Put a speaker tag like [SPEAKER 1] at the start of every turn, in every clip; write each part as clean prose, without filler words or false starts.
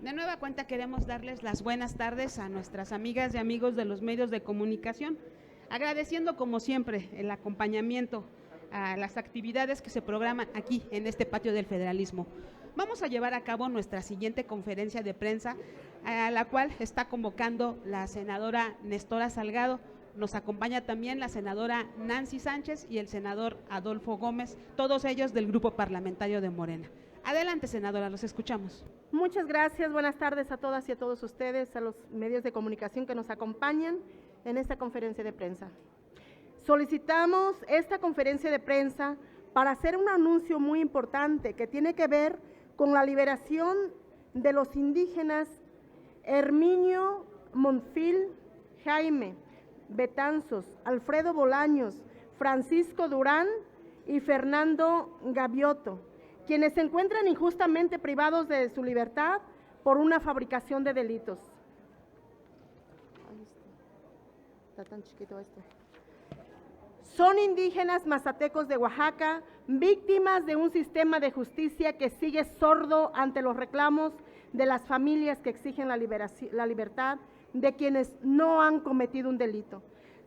[SPEAKER 1] De nueva cuenta queremos darles las buenas tardes a nuestras amigas y amigos de los medios de comunicación, agradeciendo como siempre el acompañamiento a las actividades que se programan aquí en este patio del Federalismo. Vamos a llevar a cabo nuestra siguiente conferencia de prensa, a la cual está convocando la senadora Nestora Salgado. Nos acompaña también la senadora Nancy Sánchez y el senador Adolfo Gómez, todos ellos del grupo parlamentario de Morena. Adelante, senadora, los escuchamos.
[SPEAKER 2] Muchas gracias, buenas tardes a todas y a todos ustedes, a los medios de comunicación que nos acompañan en esta conferencia de prensa. Solicitamos esta conferencia de prensa para hacer un anuncio muy importante que tiene que ver con la liberación de los indígenas Herminio Monfil, Jaime Betanzos, Alfredo Bolaños, Francisco Durán y Fernando Gaviotto, quienes se encuentran injustamente privados de su libertad por una fabricación de delitos. Está tan chiquito esto. Son indígenas mazatecos de Oaxaca, víctimas de un sistema de justicia que sigue sordo ante los reclamos de las familias que exigen la libertad de quienes no han cometido un delito.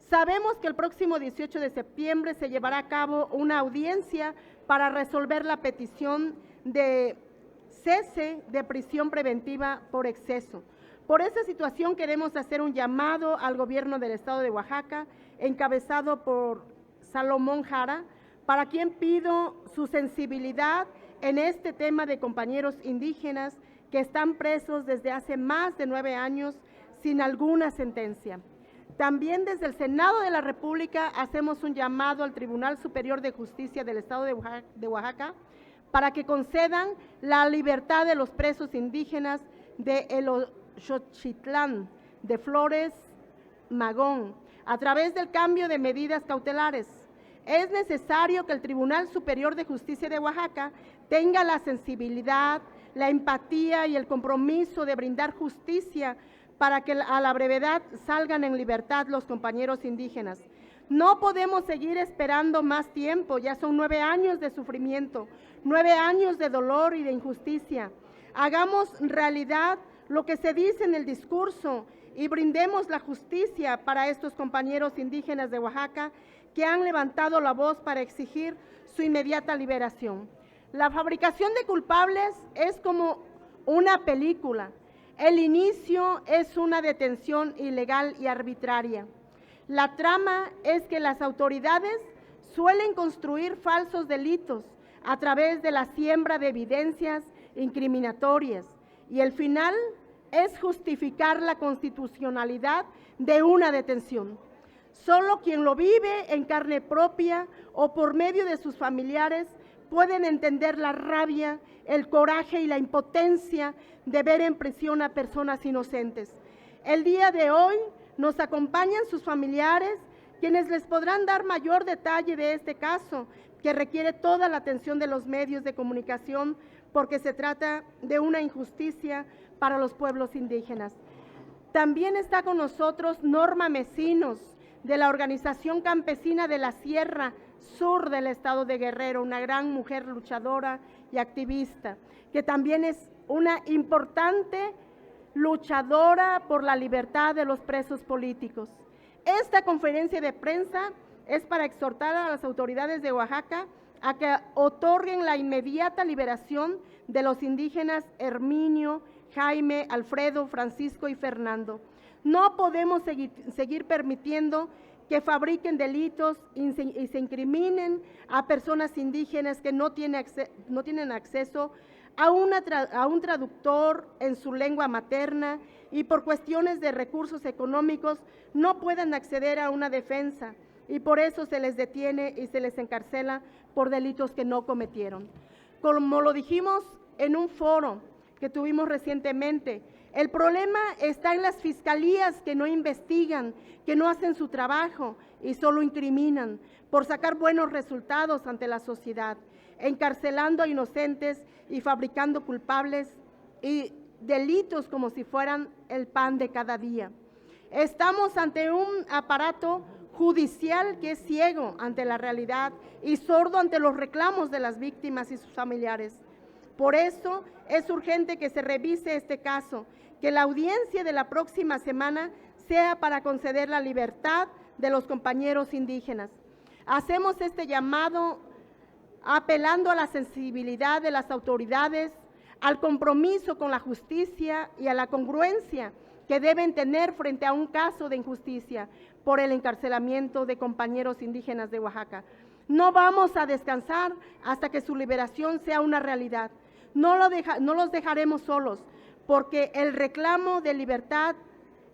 [SPEAKER 2] Sabemos que el próximo 18 de septiembre se llevará a cabo una audiencia para resolver la petición de cese de prisión preventiva por exceso. Por esa situación queremos hacer un llamado al gobierno del estado de Oaxaca, encabezado por Salomón Jara, para quien pido su sensibilidad en este tema de compañeros indígenas que están presos desde hace más de 9 años sin alguna sentencia. También desde el Senado de la República hacemos un llamado al Tribunal Superior de Justicia del Estado de Oaxaca para que concedan la libertad de los presos indígenas de Xochitlán, de Flores Magón, a través del cambio de medidas cautelares. Es necesario que el Tribunal Superior de Justicia de Oaxaca tenga la sensibilidad, la empatía y el compromiso de brindar justicia para que a la brevedad salgan en libertad los compañeros indígenas. No podemos seguir esperando más tiempo, ya son 9 años de sufrimiento, 9 años de dolor y de injusticia. Hagamos realidad lo que se dice en el discurso y brindemos la justicia para estos compañeros indígenas de Oaxaca que han levantado la voz para exigir su inmediata liberación. La fabricación de culpables es como una película. El inicio es una detención ilegal y arbitraria. La trama es que las autoridades suelen construir falsos delitos a través de la siembra de evidencias incriminatorias y el final es justificar la constitucionalidad de una detención. Solo quien lo vive en carne propia o por medio de sus familiares pueden entender la rabia, el coraje y la impotencia de ver en prisión a personas inocentes. El día de hoy nos acompañan sus familiares, quienes les podrán dar mayor detalle de este caso, que requiere toda la atención de los medios de comunicación, porque se trata de una injusticia para los pueblos indígenas. También está con nosotros Norma Mecinos, de la Organización Campesina de la Sierra Sur del estado de Guerrero, una gran mujer luchadora y activista, que también es una importante luchadora por la libertad de los presos políticos. Esta conferencia de prensa es para exhortar a las autoridades de Oaxaca a que otorguen la inmediata liberación de los indígenas Herminio, Jaime, Alfredo, Francisco y Fernando. No podemos seguir permitiendo que fabriquen delitos y se incriminen a personas indígenas que no tienen acceso a un traductor en su lengua materna y por cuestiones de recursos económicos no puedan acceder a una defensa y por eso se les detiene y se les encarcela por delitos que no cometieron. Como lo dijimos en un foro que tuvimos recientemente, el problema está en las fiscalías que no investigan, que no hacen su trabajo y solo incriminan por sacar buenos resultados ante la sociedad, encarcelando a inocentes y fabricando culpables y delitos como si fueran el pan de cada día. Estamos ante un aparato judicial que es ciego ante la realidad y sordo ante los reclamos de las víctimas y sus familiares. Por eso es urgente que se revise este caso, que la audiencia de la próxima semana sea para conceder la libertad de los compañeros indígenas. Hacemos este llamado apelando a la sensibilidad de las autoridades, al compromiso con la justicia y a la congruencia que deben tener frente a un caso de injusticia por el encarcelamiento de compañeros indígenas de Oaxaca. No vamos a descansar hasta que su liberación sea una realidad. No los dejaremos solos, porque el reclamo de libertad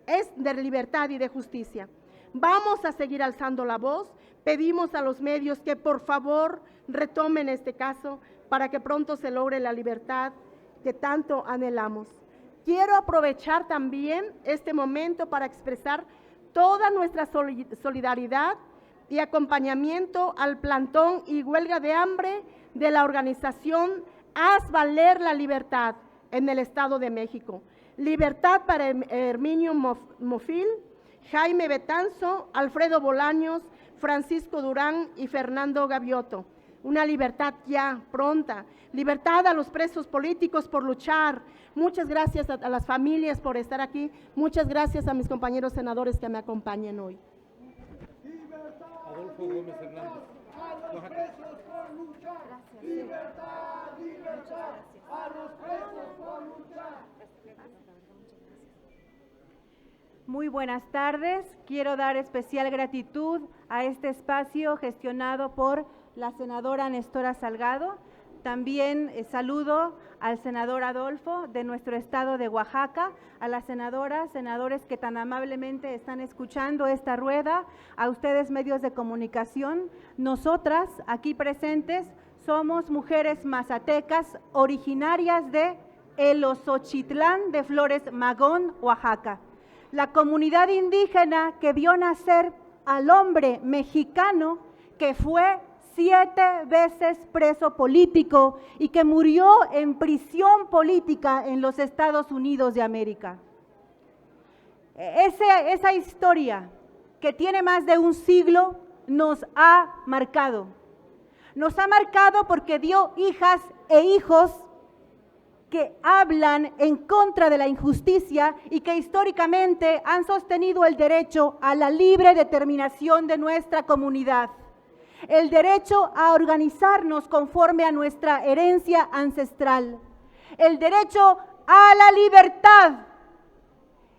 [SPEAKER 2] es de libertad y de justicia. Vamos a seguir alzando la voz. Pedimos a los medios que por favor retomen este caso para que pronto se logre la libertad que tanto anhelamos. Quiero aprovechar también este momento para expresar toda nuestra solidaridad y acompañamiento al plantón y huelga de hambre de la organización Haz Valer la Libertad en el Estado de México. Libertad para Herminio Mofil, Jaime Betanzo, Alfredo Bolaños, Francisco Durán y Fernando Gaviotto. Una libertad ya, pronta. Libertad a los presos políticos por luchar. Muchas gracias a las familias por estar aquí. Muchas gracias a mis compañeros senadores que me acompañan hoy.
[SPEAKER 3] Adolfo Gómez Hernández.
[SPEAKER 4] A los presos por luchar. Gracias. Libertad, libertad. A los presos por luchar.
[SPEAKER 5] Muy buenas tardes. Quiero dar especial gratitud a este espacio gestionado por la senadora Nestora Salgado. También saludo al senador Adolfo de nuestro estado de Oaxaca, a las senadoras, senadores que tan amablemente están escuchando esta rueda, a ustedes medios de comunicación. Nosotras aquí presentes somos mujeres mazatecas originarias de El Osochitlán de Flores Magón, Oaxaca. La comunidad indígena que vio nacer al hombre mexicano que fue 7 veces preso político y que murió en prisión política en los Estados Unidos de América. Esa historia que tiene más de un siglo nos ha marcado. Nos ha marcado porque dio hijas e hijos que hablan en contra de la injusticia y que históricamente han sostenido el derecho a la libre determinación de nuestra comunidad, el derecho a organizarnos conforme a nuestra herencia ancestral, el derecho a la libertad.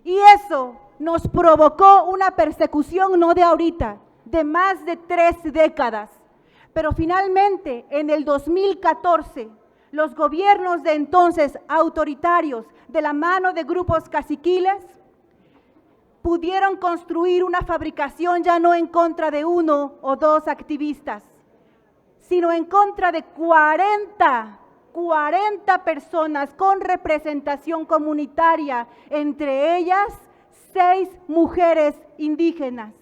[SPEAKER 5] Y eso nos provocó una persecución no de ahorita, de más de 3 décadas. Pero finalmente, en el 2014, los gobiernos de entonces autoritarios, de la mano de grupos caciquiles, pudieron construir una fabricación ya no en contra de 1 o 2 activistas, sino en contra de 40 personas con representación comunitaria, entre ellas 6 mujeres indígenas.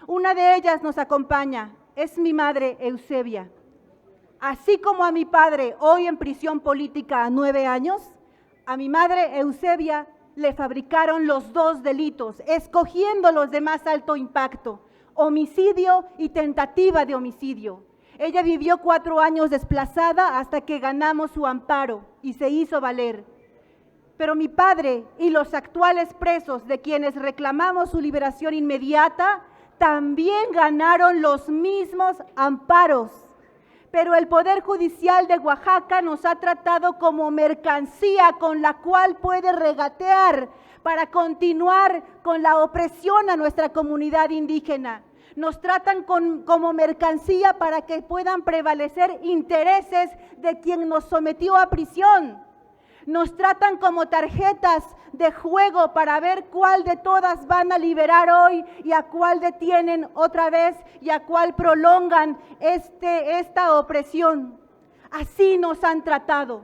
[SPEAKER 5] Una de ellas nos acompaña, es mi madre Eusebia. Así como a mi padre, hoy en prisión política a 9 años, a mi madre Eusebia le fabricaron los 2 delitos, escogiendo los de más alto impacto, homicidio y tentativa de homicidio. Ella vivió 4 años desplazada hasta que ganamos su amparo y se hizo valer. Pero mi padre y los actuales presos de quienes reclamamos su liberación inmediata también ganaron los mismos amparos. Pero el Poder Judicial de Oaxaca nos ha tratado como mercancía con la cual puede regatear para continuar con la opresión a nuestra comunidad indígena. Nos tratan como mercancía para que puedan prevalecer intereses de quien nos sometió a prisión. Nos tratan como tarjetas de juego para ver cuál de todas van a liberar hoy y a cuál detienen otra vez y a cuál prolongan esta opresión. Así nos han tratado.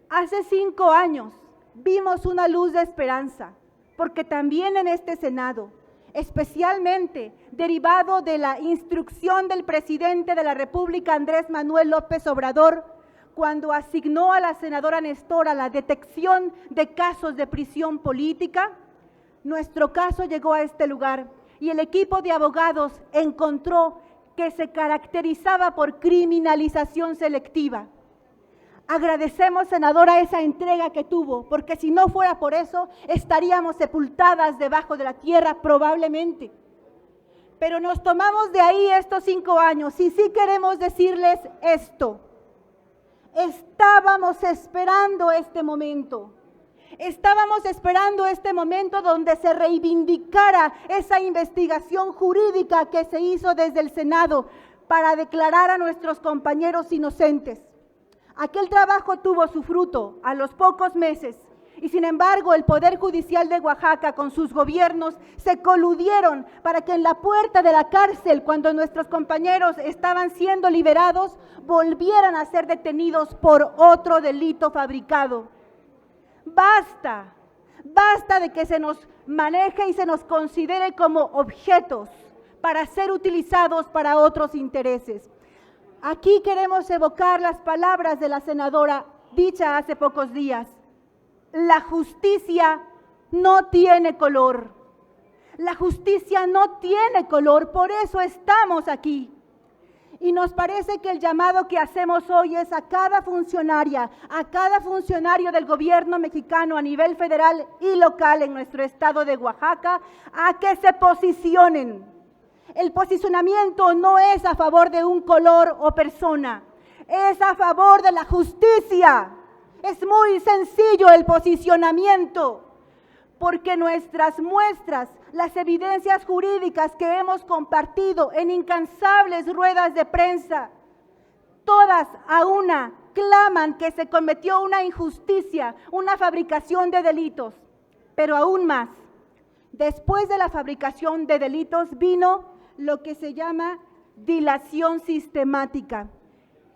[SPEAKER 5] Hace 5 años vimos una luz de esperanza, porque también en este Senado, especialmente derivado de la instrucción del presidente de la República, Andrés Manuel López Obrador, cuando asignó a la senadora Nestora la detección de casos de prisión política, nuestro caso llegó a este lugar y el equipo de abogados encontró que se caracterizaba por criminalización selectiva. Agradecemos, senadora, esa entrega que tuvo, porque si no fuera por eso, estaríamos sepultadas debajo de la tierra probablemente. Pero nos tomamos de ahí estos 5 años y sí queremos decirles esto. Estábamos esperando este momento. Estábamos esperando este momento donde se reivindicara esa investigación jurídica que se hizo desde el Senado para declarar a nuestros compañeros inocentes. Aquel trabajo tuvo su fruto a los pocos meses y sin embargo el Poder Judicial de Oaxaca con sus gobiernos se coludieron para que en la puerta de la cárcel, cuando nuestros compañeros estaban siendo liberados, volvieran a ser detenidos por otro delito fabricado. Basta, basta de que se nos maneje y se nos considere como objetos para ser utilizados para otros intereses. Aquí queremos evocar las palabras de la senadora dicha hace pocos días. La justicia no tiene color. La justicia no tiene color, por eso estamos aquí. Y nos parece que el llamado que hacemos hoy es a cada funcionaria, a cada funcionario del gobierno mexicano a nivel federal y local en nuestro estado de Oaxaca, a que se posicionen. El posicionamiento no es a favor de un color o persona, es a favor de la justicia. Es muy sencillo el posicionamiento, porque nuestras muestras, las evidencias jurídicas que hemos compartido en incansables ruedas de prensa, todas a una claman que se cometió una injusticia, una fabricación de delitos. Pero aún más, después de la fabricación de delitos vino lo que se llama dilación sistemática.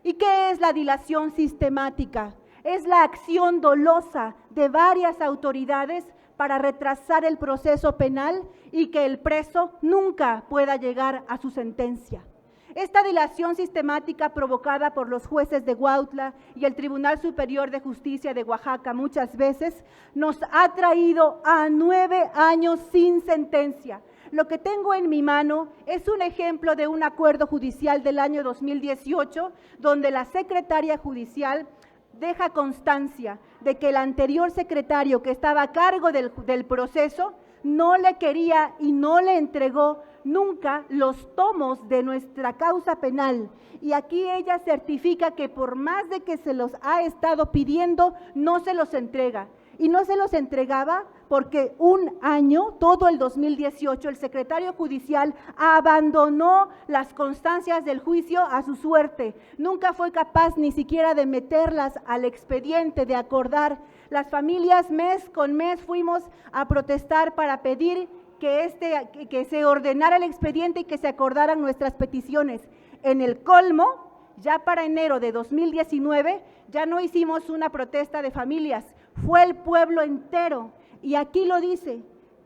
[SPEAKER 5] ¿Y qué es la dilación sistemática? Es la acción dolosa de varias autoridades para retrasar el proceso penal y que el preso nunca pueda llegar a su sentencia. Esta dilación sistemática provocada por los jueces de Huautla y el Tribunal Superior de Justicia de Oaxaca muchas veces nos ha traído a 9 años sin sentencia. Lo que tengo en mi mano es un ejemplo de un acuerdo judicial del año 2018, donde la secretaria judicial deja constancia de que el anterior secretario que estaba a cargo del proceso no le quería y no le entregó nunca los tomos de nuestra causa penal. Y aquí ella certifica que por más de que se los ha estado pidiendo, no se los entrega. Y no se los entregaba porque un año, todo el 2018, el secretario judicial abandonó las constancias del juicio a su suerte. Nunca fue capaz ni siquiera de meterlas al expediente, de acordar. Las familias mes con mes fuimos a protestar para pedir que se ordenara el expediente y que se acordaran nuestras peticiones. En el colmo, ya para enero de 2019, ya no hicimos una protesta de familias, fue el pueblo entero. Y aquí lo dice,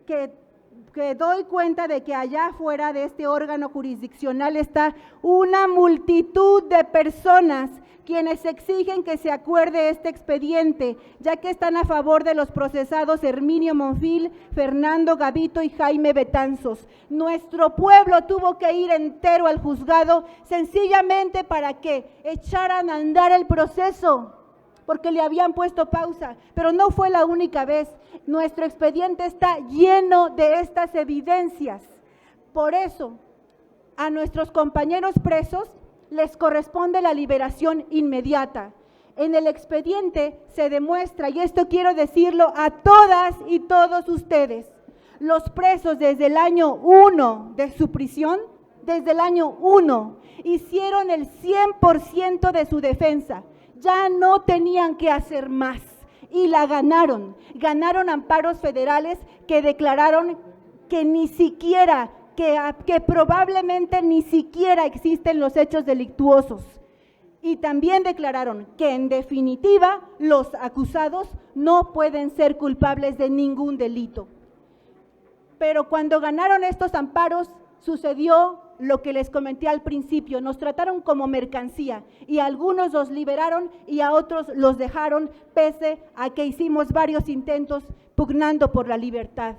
[SPEAKER 5] que doy cuenta de que allá afuera de este órgano jurisdiccional está una multitud de personas quienes exigen que se acuerde este expediente, ya que están a favor de los procesados Herminio Monfil, Fernando Gavito y Jaime Betanzos. Nuestro pueblo tuvo que ir entero al juzgado sencillamente para que echaran a andar el proceso, porque le habían puesto pausa, pero no fue la única vez. Nuestro expediente está lleno de estas evidencias. Por eso, a nuestros compañeros presos les corresponde la liberación inmediata. En el expediente se demuestra, y esto quiero decirlo a todas y todos ustedes, los presos desde el año 1 de su prisión, desde el año 1, hicieron el 100% de su defensa. Ya no tenían que hacer más y la ganaron. Ganaron amparos federales que declararon que ni siquiera, que probablemente ni siquiera existen los hechos delictuosos. Y también declararon que en definitiva los acusados no pueden ser culpables de ningún delito. Pero cuando ganaron estos amparos sucedió lo que les comenté al principio, nos trataron como mercancía y a algunos los liberaron y a otros los dejaron, pese a que hicimos varios intentos pugnando por la libertad.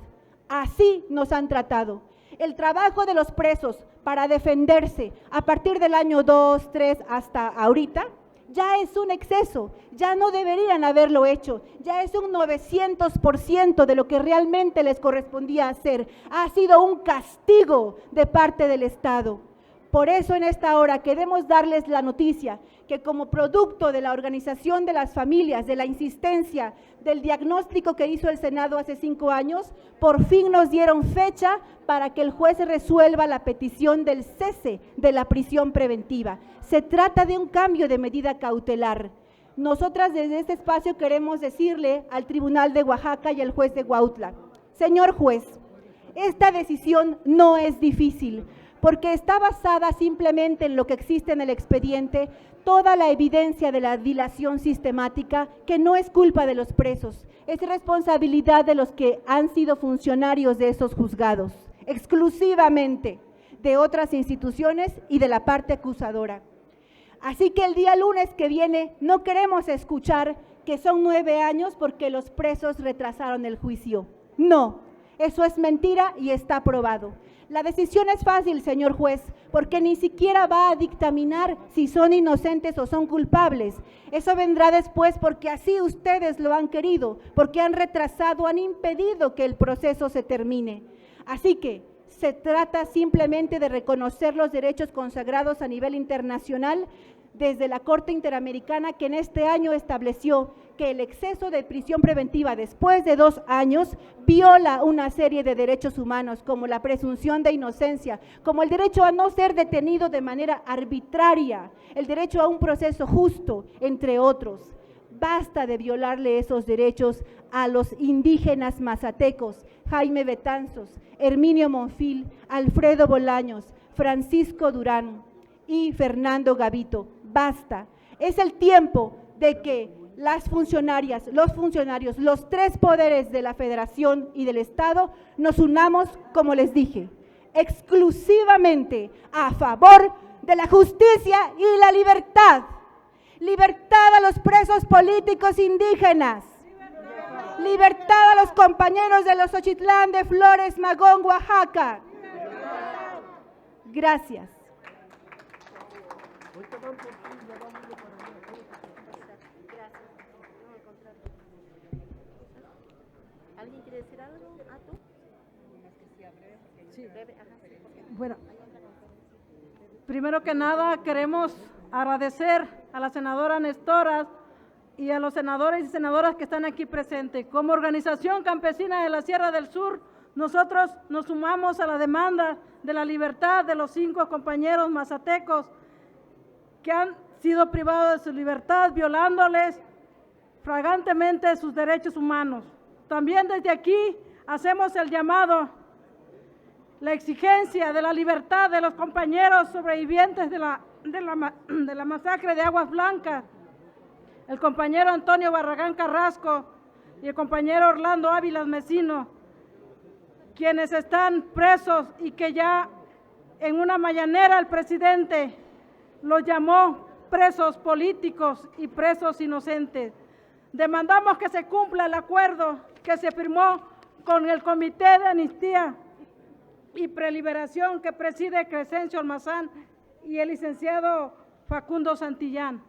[SPEAKER 5] Así nos han tratado. El trabajo de los presos para defenderse a partir del año 2, 3 hasta ahorita ya es un exceso, ya no deberían haberlo hecho, ya es un 900% de lo que realmente les correspondía hacer. Ha sido un castigo de parte del Estado. Por eso en esta hora queremos darles la noticia que como producto de la organización de las familias, de la insistencia, del diagnóstico que hizo el Senado hace 5 años, por fin nos dieron fecha para que el juez resuelva la petición del cese de la prisión preventiva. Se trata de un cambio de medida cautelar. Nosotras desde este espacio queremos decirle al Tribunal de Oaxaca y al juez de Huautla: señor juez, esta decisión no es difícil, porque está basada simplemente en lo que existe en el expediente, toda la evidencia de la dilación sistemática, que no es culpa de los presos, es responsabilidad de los que han sido funcionarios de esos juzgados, exclusivamente de otras instituciones y de la parte acusadora. Así que el día lunes que viene no queremos escuchar que son 9 años porque los presos retrasaron el juicio. No, eso es mentira y está probado. La decisión es fácil, señor juez, porque ni siquiera va a dictaminar si son inocentes o son culpables. Eso vendrá después porque así ustedes lo han querido, porque han retrasado, han impedido que el proceso se termine. Así que se trata simplemente de reconocer los derechos consagrados a nivel internacional desde la Corte Interamericana, que en este año estableció que el exceso de prisión preventiva después de 2 años viola una serie de derechos humanos, como la presunción de inocencia, como el derecho a no ser detenido de manera arbitraria, el derecho a un proceso justo, entre otros. Basta de violarle esos derechos a los indígenas mazatecos, Jaime Betanzos, Herminio Monfil, Alfredo Bolaños, Francisco Durán y Fernando Gavito. Basta. Es el tiempo de que las funcionarias, los funcionarios, los 3 poderes de la Federación y del Estado nos unamos, como les dije, exclusivamente a favor de la justicia y la libertad. Libertad a los presos políticos indígenas. Libertad a los compañeros de los Xochitlán de Flores, Magón, Oaxaca. Gracias.
[SPEAKER 2] ¿Alguien quiere decir algo? ¿Tú?
[SPEAKER 3] Sí. Bueno, primero que nada queremos agradecer a la senadora Nestora y a los senadores y senadoras que están aquí presentes. Como organización campesina de la Sierra del Sur, nosotros nos sumamos a la demanda de la libertad de los 5 compañeros mazatecos que han sido privados de su libertad, violándoles flagrantemente sus derechos humanos. También desde aquí hacemos el llamado, la exigencia de la libertad de los compañeros sobrevivientes de la masacre de Aguas Blancas, el compañero Antonio Barragán Carrasco y el compañero Orlando Ávila Mesino, quienes están presos y que ya en una mañanera el presidente los llamó presos políticos y presos inocentes. Demandamos que se cumpla el acuerdo que se firmó con el Comité de Amnistía y Preliberación que preside Crescencio Almazán y el licenciado Facundo Santillán,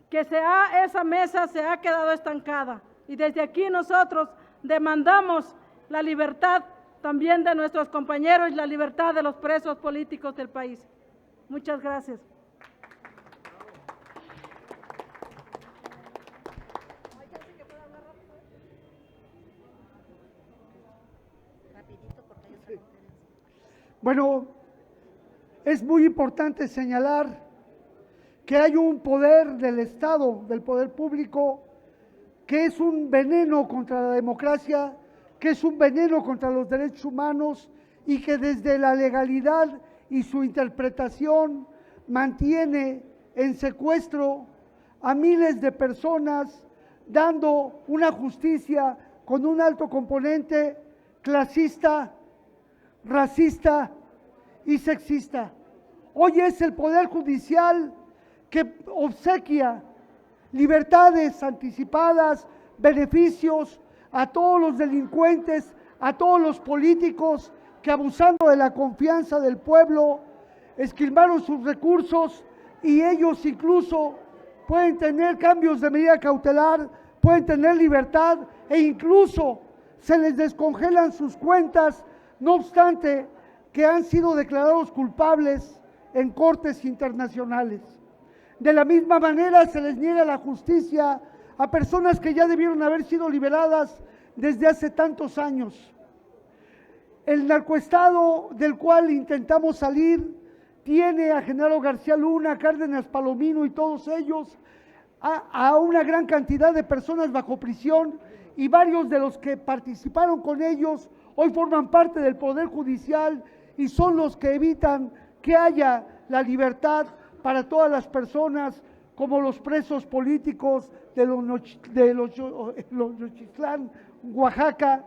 [SPEAKER 3] que esa mesa se ha quedado estancada y desde aquí nosotros demandamos la libertad también de nuestros compañeros y la libertad de los presos políticos del país. Muchas gracias.
[SPEAKER 4] Bueno, es muy importante señalar que hay un poder del Estado, del poder público, que es un veneno contra la democracia, que es un veneno contra los derechos humanos y que desde la legalidad y su interpretación mantiene en secuestro a miles de personas, dando una justicia con un alto componente clasista, racista y sexista. Hoy es el Poder Judicial que obsequia libertades anticipadas, beneficios a todos los delincuentes, a todos los políticos que abusando de la confianza del pueblo esquilmaron sus recursos y ellos incluso pueden tener cambios de medida cautelar, pueden tener libertad e incluso se les descongelan sus cuentas, no obstante que han sido declarados culpables en cortes internacionales. De la misma manera se les niega la justicia a personas que ya debieron haber sido liberadas desde hace tantos años. El narcoestado del cual intentamos salir tiene a Genaro García Luna, Cárdenas Palomino y todos ellos, a una gran cantidad de personas bajo prisión, y varios de los que participaron con ellos hoy forman parte del Poder Judicial y son los que evitan que haya la libertad para todas las personas, como los presos políticos de Nochistlán, Oaxaca,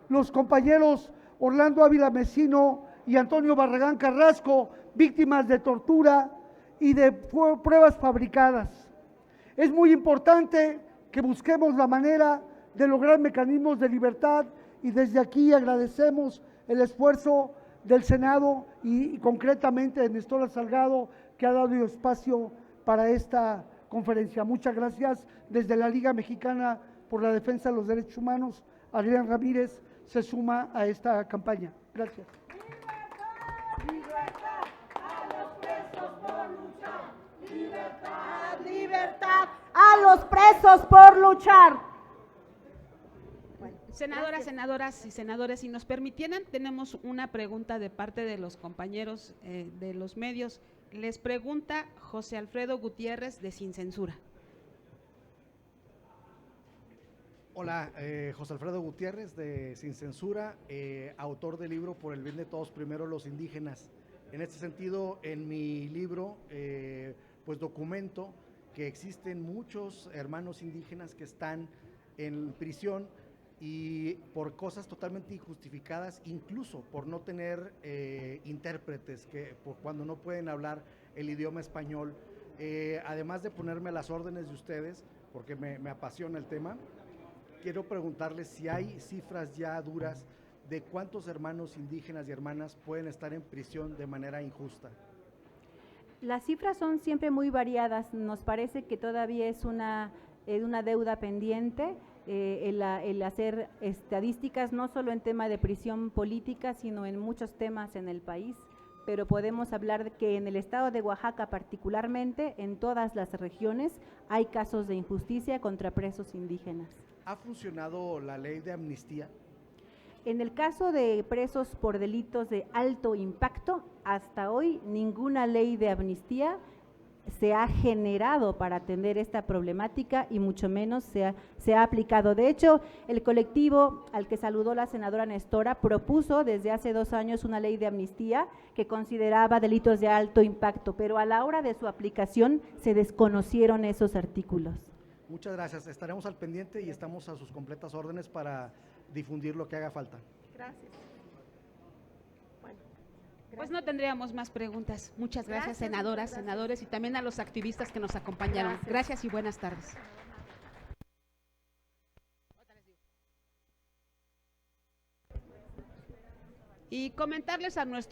[SPEAKER 4] los compañeros Orlando Ávila Mesino y Antonio Barragán Carrasco, víctimas de tortura y de pruebas fabricadas. Es muy importante que busquemos la manera de lograr mecanismos de libertad y desde aquí agradecemos el esfuerzo del Senado y concretamente de Nestora Salgado, que ha dado espacio para esta conferencia. Muchas gracias. Desde la Liga Mexicana por la Defensa de los Derechos Humanos, Adrián Ramírez se suma a esta campaña. Gracias.
[SPEAKER 2] Libertad a los presos por luchar. Libertad, libertad a los presos por luchar.
[SPEAKER 1] Senadoras, senadoras y senadores, si nos permitieran, tenemos una pregunta de parte de los compañeros de los medios. Les pregunta José Alfredo Gutiérrez de Sin Censura.
[SPEAKER 6] Hola, José Alfredo Gutiérrez de Sin Censura, autor del libro Por el bien de todos, primero los indígenas. En este sentido, en mi libro, pues documento que existen muchos hermanos indígenas que están en prisión y por cosas totalmente injustificadas, incluso por no tener intérpretes, que por cuando no pueden hablar el idioma español. Además de ponerme a las órdenes de ustedes, porque me apasiona el tema, quiero preguntarles si hay cifras ya duras de cuántos hermanos indígenas y hermanas pueden estar en prisión de manera injusta.
[SPEAKER 5] Las cifras son siempre muy variadas. Nos parece que todavía es una deuda pendiente el hacer estadísticas, no solo en tema de prisión política, sino en muchos temas en el país. Pero podemos hablar de que en el estado de Oaxaca particularmente, en todas las regiones, hay casos de injusticia contra presos indígenas.
[SPEAKER 6] ¿Ha funcionado la ley de amnistía?
[SPEAKER 5] En el caso de presos por delitos de alto impacto, hasta hoy ninguna ley de amnistía se ha generado para atender esta problemática y mucho menos se ha aplicado. De hecho, el colectivo al que saludó la senadora Nestora propuso desde hace 2 años una ley de amnistía que consideraba delitos de alto impacto, pero a la hora de su aplicación se desconocieron esos artículos.
[SPEAKER 6] Muchas gracias, estaremos al pendiente y estamos a sus completas órdenes para difundir lo que haga falta.
[SPEAKER 2] Gracias.
[SPEAKER 1] Pues no tendríamos más preguntas. Muchas gracias, senadoras, senadores y también a los activistas que nos acompañaron. Gracias y buenas tardes. Y comentarles a nuestros